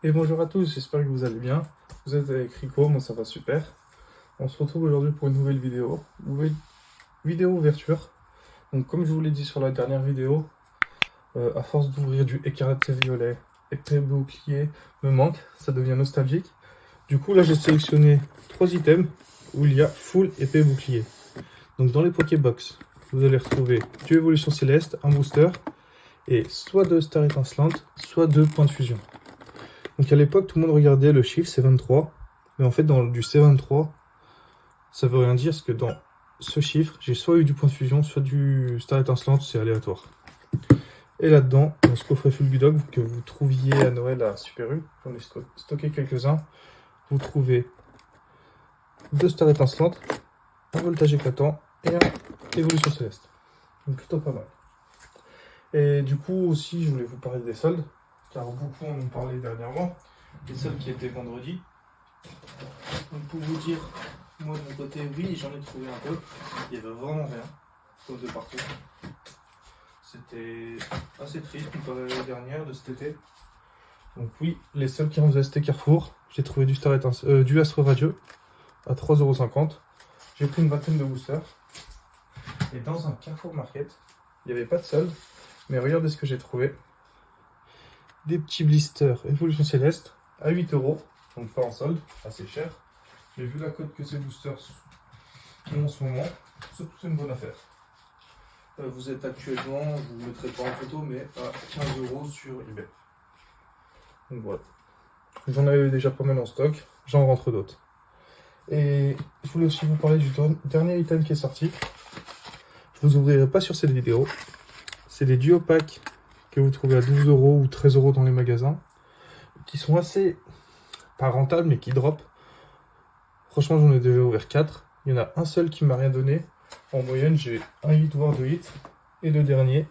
Et bonjour à tous, j'espère que vous allez bien. Vous êtes avec Rico, moi ça va super. On se retrouve aujourd'hui pour une nouvelle vidéo ouverture. Donc comme je vous l'ai dit sur la dernière vidéo, à force d'ouvrir du écarlate violet, épée bouclier me manque, ça devient nostalgique. Du coup là j'ai sélectionné 3 items où il y a full épée bouclier. Donc dans les Pokébox, vous allez retrouver du évolution céleste, un booster, et soit 2 stars étincelantes, soit 2 points de fusion. Donc à l'époque, tout le monde regardait le chiffre C23, mais en fait, dans du C23, ça veut rien dire, parce que dans ce chiffre, j'ai soit eu du point de fusion, soit du star étincelante, c'est aléatoire. Et là-dedans, dans ce coffret Full Bulldog que vous trouviez à Noël à Super U, j'en ai stocké quelques-uns, vous trouvez 2 stars étincelantes, un voltage éclatant et un évolution céleste. Donc plutôt pas mal. Et du coup aussi, je voulais vous parler des soldes, car beaucoup en ont parlé dernièrement, des soldes qui étaient vendredi. Donc pour vous dire, moi de mon côté, oui, j'en ai trouvé un peu. Il y avait vraiment rien, comme de partout. C'était assez triste comparé à l'année dernière de cet été. Donc oui, les seuls qui ont resté Carrefour, j'ai trouvé du Astro Radio à 3,50 €. J'ai pris une vingtaine de boosters. Et dans un Carrefour Market, il n'y avait pas de solde, mais regardez ce que j'ai trouvé. Des petits blisters Evolution Céleste à 8 €, donc pas en solde, assez cher. Mais vu la cote que ces boosters en ce moment, c'est une bonne affaire. Vous êtes actuellement, je ne vous mettrai pas en photo, mais à 15 € sur eBay. Donc voilà. J'en avais déjà pas mal en stock, j'en rentre d'autres. Et je voulais aussi vous parler du dernier item qui est sorti. Je vous ouvrirai pas sur cette vidéo. C'est des duo packs que vous trouvez à 12 € ou 13 € dans les magasins, qui sont assez, pas rentables, mais qui drop. Franchement, j'en ai déjà ouvert 4. Il y en a un seul qui m'a rien donné. En moyenne, j'ai un hit, voire 2 hits. Et le dernier,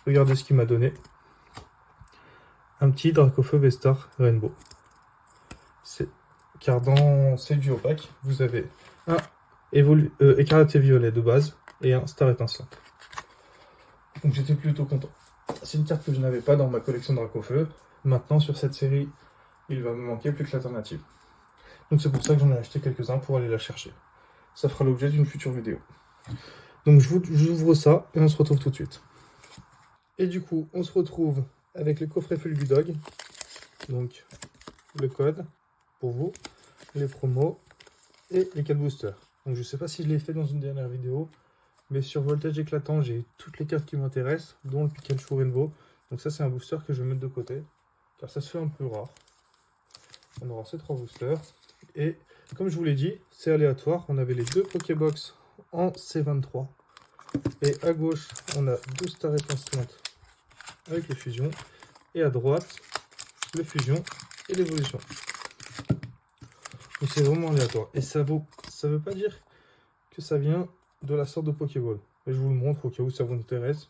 regardez ce qu'il m'a donné. Un petit Dracofeu Vestar Rainbow. Car dans ces duo packs, vous avez un écarlate et violet de base et un star étincelant. Donc j'étais plutôt content. C'est une carte que je n'avais pas dans ma collection de Dracofeu. Maintenant, sur cette série, il va me manquer plus que l'alternative. Donc c'est pour ça que j'en ai acheté quelques-uns pour aller la chercher. Ça fera l'objet d'une future vidéo. Donc j'ouvre ça et on se retrouve tout de suite. Et du coup, on se retrouve avec le coffret Full Bulldog. Donc le code pour vous, les promos et les 4 boosters. Donc je sais pas si je l'ai fait dans une dernière vidéo, mais sur voltage éclatant, j'ai toutes les cartes qui m'intéressent, dont le Pikachu Rainbow. Donc ça c'est un booster que je vais mettre de côté, car ça se fait un peu rare. On aura ces 3 boosters. Et comme je vous l'ai dit, c'est aléatoire. On avait les 2 Pokébox en C23. Et à gauche, on a 2 stars étincelantes avec les fusions. Et à droite, le fusion et l'évolution. Donc c'est vraiment aléatoire. Et ça veut pas dire que ça vient de la sorte de Pokéball. Et je vous le montre au cas où ça vous intéresse.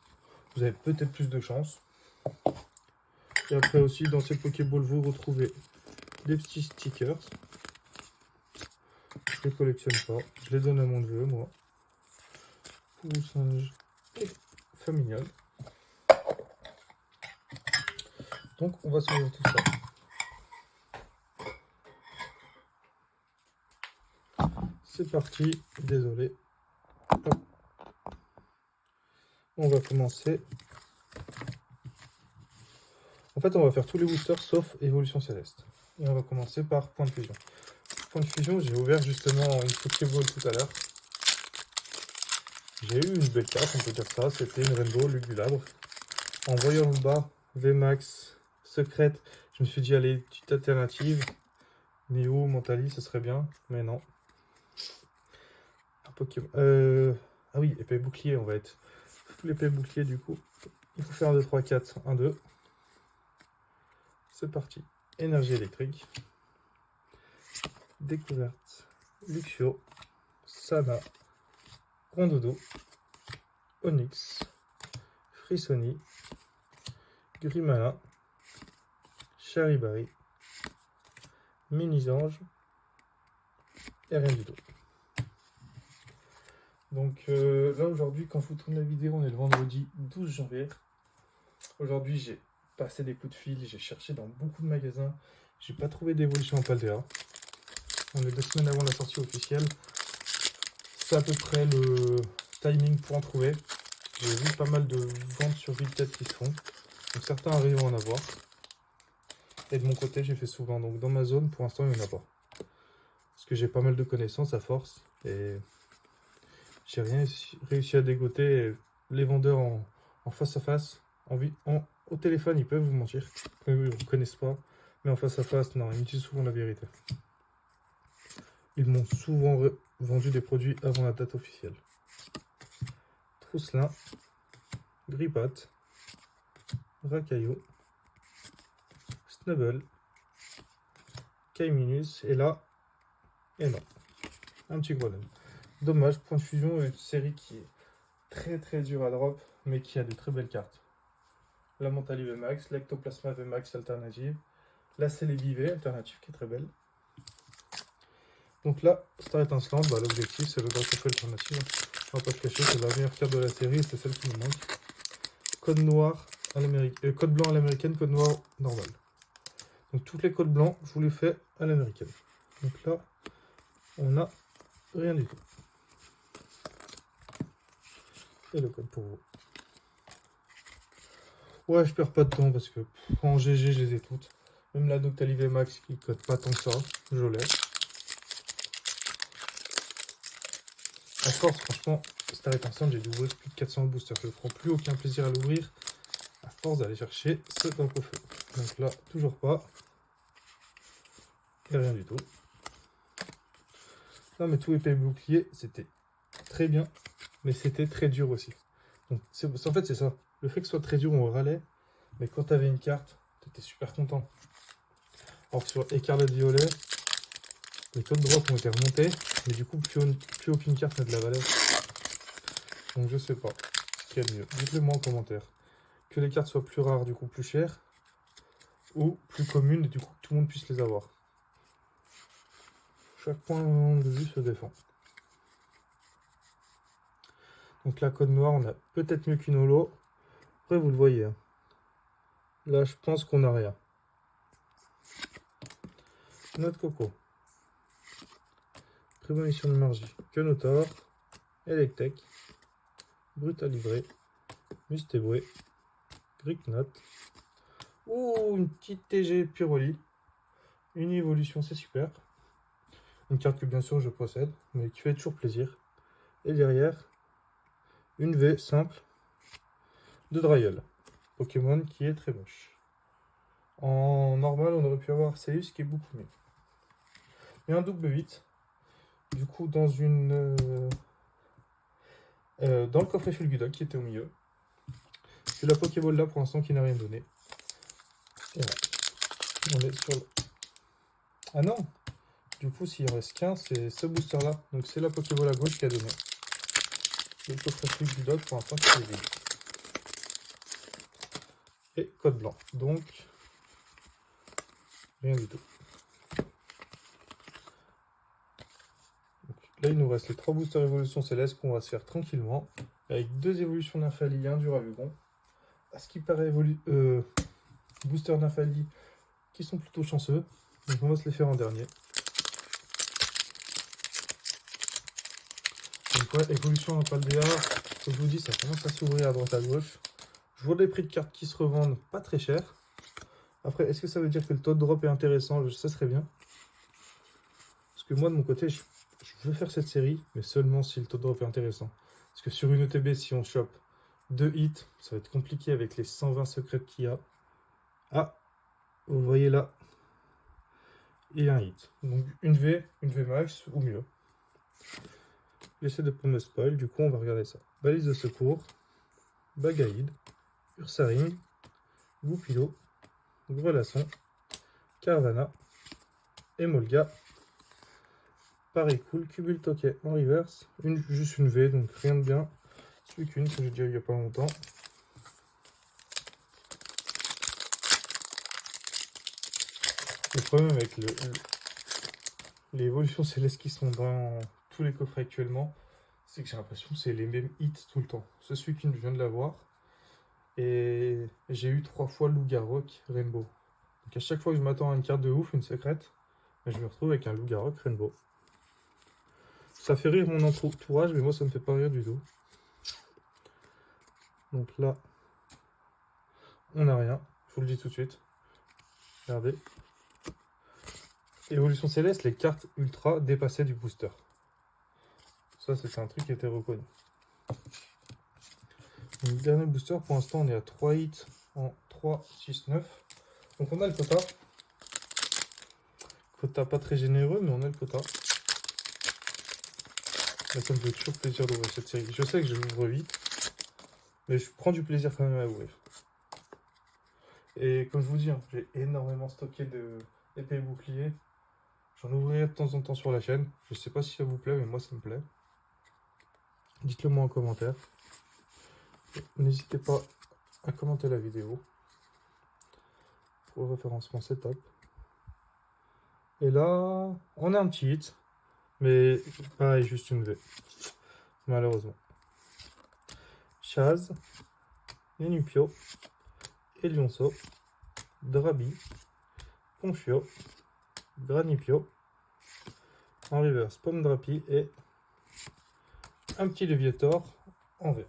Vous avez peut-être plus de chance. Et après aussi, dans ces Pokéballs, vous retrouvez des petits stickers. Je les collectionne pas. Je les donne à mon neveu, moi. Pour singe et familial. Donc on va s'ouvrir tout ça. C'est parti. Désolé. Hop. On va commencer. En fait, on va faire tous les boosters sauf évolution céleste. Et on va commencer par point de fusion. Point de fusion, j'ai ouvert justement une Pokéball tout à l'heure. J'ai eu une belle carte, on peut dire ça. C'était une Rainbow Lugulabre. En voyant le bas, VMAX, secrète, je me suis dit, allez, petite alternative. Néo, Mentali, ce serait bien. Mais non. Un Pokémon. Ah oui, épée bouclier, on va être. Full épée bouclier du coup. Il faut faire un 2, 3, 4, 1, 2. C'est parti. Énergie électrique. Découverte. Luxio. Sana. Rondoudou. Onyx. Frissoni. Grimala. Charibari. Mini-ange. Et rien du tout. Donc là aujourd'hui, quand je vous tourne la vidéo, on est le vendredi 12 janvier. Aujourd'hui, j'ai passé des coups de fil, j'ai cherché dans beaucoup de magasins. J'ai pas trouvé d'évolution en Paldea. On est 2 semaines avant la sortie officielle. C'est à peu près le timing pour en trouver. J'ai vu pas mal de ventes sur Vinted qui se font. Donc certains arrivent à en avoir. Et de mon côté, j'ai fait souvent. Donc dans ma zone, pour l'instant, il n'y en a pas. Parce que j'ai pas mal de connaissances à force. Et j'ai rien réussi à dégoter. Les vendeurs en face à face, au téléphone, ils peuvent vous mentir. Ils ne vous connaissent pas. Mais en face à face, non, ils me disent souvent la vérité. Ils m'ont souvent vendu des produits avant la date officielle. Trousselin, Grippat, Racaillot, Snubble, Kaiminus, et là, et non. Un petit problème. Dommage, Point de Fusion, une série qui est très très dure à drop, mais qui a de très belles cartes. La Mentali VMAX, l'Ectoplasma VMAX alternative, la Celebi V alternative qui est très belle. Donc là, Star Étincelante, l'objectif c'est le Dracophile alternative. On va pas se cacher, c'est la meilleure carte de la série, c'est celle qui nous manque. Code noir à l'américaine, code blanc à l'américaine, code noir normal. Donc tous les codes blancs, je vous les fais à l'américaine. Donc là, on a rien du tout. Et le code pour vous. Ouais, je perds pas de temps parce que en GG, je les ai toutes. Même la Doctali VMAX qui code pas tant que ça, je l'ai. À force, franchement, Star Étincelante, j'ai dû ouvrir plus de 400 boosters. Je ne prends plus aucun plaisir à l'ouvrir. À force d'aller chercher ce drapeau feu. Donc là, toujours pas. Et rien du tout. Non, mais tout épée bouclier, c'était très bien. Mais c'était très dur aussi. Donc, en fait, c'est ça. Le fait que ce soit très dur, on râlait. Mais quand tu avais une carte, tu étais super content. Alors que sur Écarlate Violet, les taux de drop ont été remontés. Mais du coup, plus aucune carte n'a de la valeur. Donc, je sais pas ce qu'il y a de mieux. Dites-le moi en commentaire. Que les cartes soient plus rares, du coup plus chères, ou plus communes, et du coup que tout le monde puisse les avoir. Chaque point de vue se défend. Donc là, code noir, on a peut-être mieux qu'une holo. Après, vous le voyez. Hein. Là, je pense qu'on n'a rien. Notre coco. Prémonition de magie. Quenotor. Electek. Brutal Livré. Mustéboué. Gricknot. Ouh, une petite TG Pyroli. Une évolution, c'est super. Une carte que bien sûr je possède, mais qui fait toujours plaisir. Et derrière, une V simple de Dryel. Pokémon qui est très moche. En normal, on aurait pu avoir Célus qui est beaucoup mieux. Et un double 8. Du coup, dans le coffret Fulgudok qui était au milieu. C'est la Pokéball là pour l'instant qui n'a rien donné. Et voilà. On est sur le... Ah non. Du coup, s'il en reste qu'un, c'est ce booster là. Donc c'est la Pokéball à gauche qui a donné. Le coffret Fulgudok pour l'instant qui est vide. Et code blanc. Donc, rien du tout. Donc, là, il nous reste les 3 boosters évolution céleste qu'on va se faire tranquillement. Avec 2 évolutions Nymphali et un Duralugon. À ce qui paraît, booster Nymphali qui sont plutôt chanceux. Donc, on va se les faire en dernier. Donc, ouais, évolution à Paldea. Comme je vous dis, ça commence à s'ouvrir à droite à gauche. Je vois des prix de cartes qui se revendent pas très cher. Après, est-ce que ça veut dire que le taux de drop est intéressant? Ça serait bien. Parce que moi, de mon côté, je veux faire cette série, mais seulement si le taux de drop est intéressant. Parce que sur une ETB, si on chope 2 hits, ça va être compliqué avec les 120 secrets qu'il y a. Ah, vous le voyez là. Et un hit. Donc une V max ou mieux. J'essaie de pas me spoil, du coup on va regarder ça. Balise de secours, Bagaïd, Ursaring, Goupilo, Grelasson, Carvana, Emolga, Pareil cool, Cubule Toquet en reverse, juste une V, donc rien de bien. Celui qu'une que j'ai déjà eu il n'y a pas longtemps. Le problème avec les évolutions célestes qui sont dans tous les coffrets actuellement, c'est que j'ai l'impression que c'est les mêmes hits tout le temps. Ce Suicune, je viens de l'avoir. Et j'ai eu 3 fois Lougarok Rainbow. Donc à chaque fois que je m'attends à une carte de ouf, une secrète, je me retrouve avec un Loup-Garou Rainbow. Ça fait rire mon entourage, mais moi ça me fait pas rire du tout. Donc là, on n'a rien, je vous le dis tout de suite. Regardez. Évolution Céleste, les cartes ultra dépassaient du booster. Ça, c'était un truc qui était reconnu. Donc, dernier booster, pour l'instant, on est à 3 hits en 3, 6, 9. Donc, on a le quota. Quota pas très généreux, mais on a le quota. Là, ça me fait toujours plaisir d'ouvrir cette série. Je sais que je l'ouvre vite, mais je prends du plaisir quand même à ouvrir. Et comme je vous dis, hein, j'ai énormément stocké d'épées et boucliers. J'en ouvrirai de temps en temps sur la chaîne. Je sais pas si ça vous plaît, mais moi ça me plaît. Dites-le moi en commentaire. N'hésitez pas à commenter la vidéo. Pour le référencement, c'est top. Et là, on a un petit hit. Mais pareil, juste une V. Malheureusement. Chaz, Nenupio, Elionso, Drabi, Ponchio, Granipio, en reverse, Pomme Drapi et un petit Léviator en vert.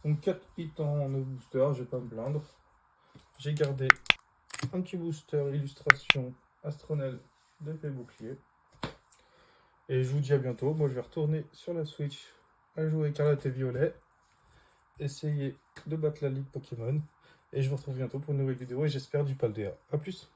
Donc 4 hits en booster, je vais pas me plaindre. J'ai gardé un petit booster illustration Astronel d'épée bouclier. Et je vous dis à bientôt. Moi je vais retourner sur la Switch à jouer Écarlate et Violet. Essayer de battre la ligue Pokémon. Et je vous retrouve bientôt pour une nouvelle vidéo et j'espère du Paldea. A plus.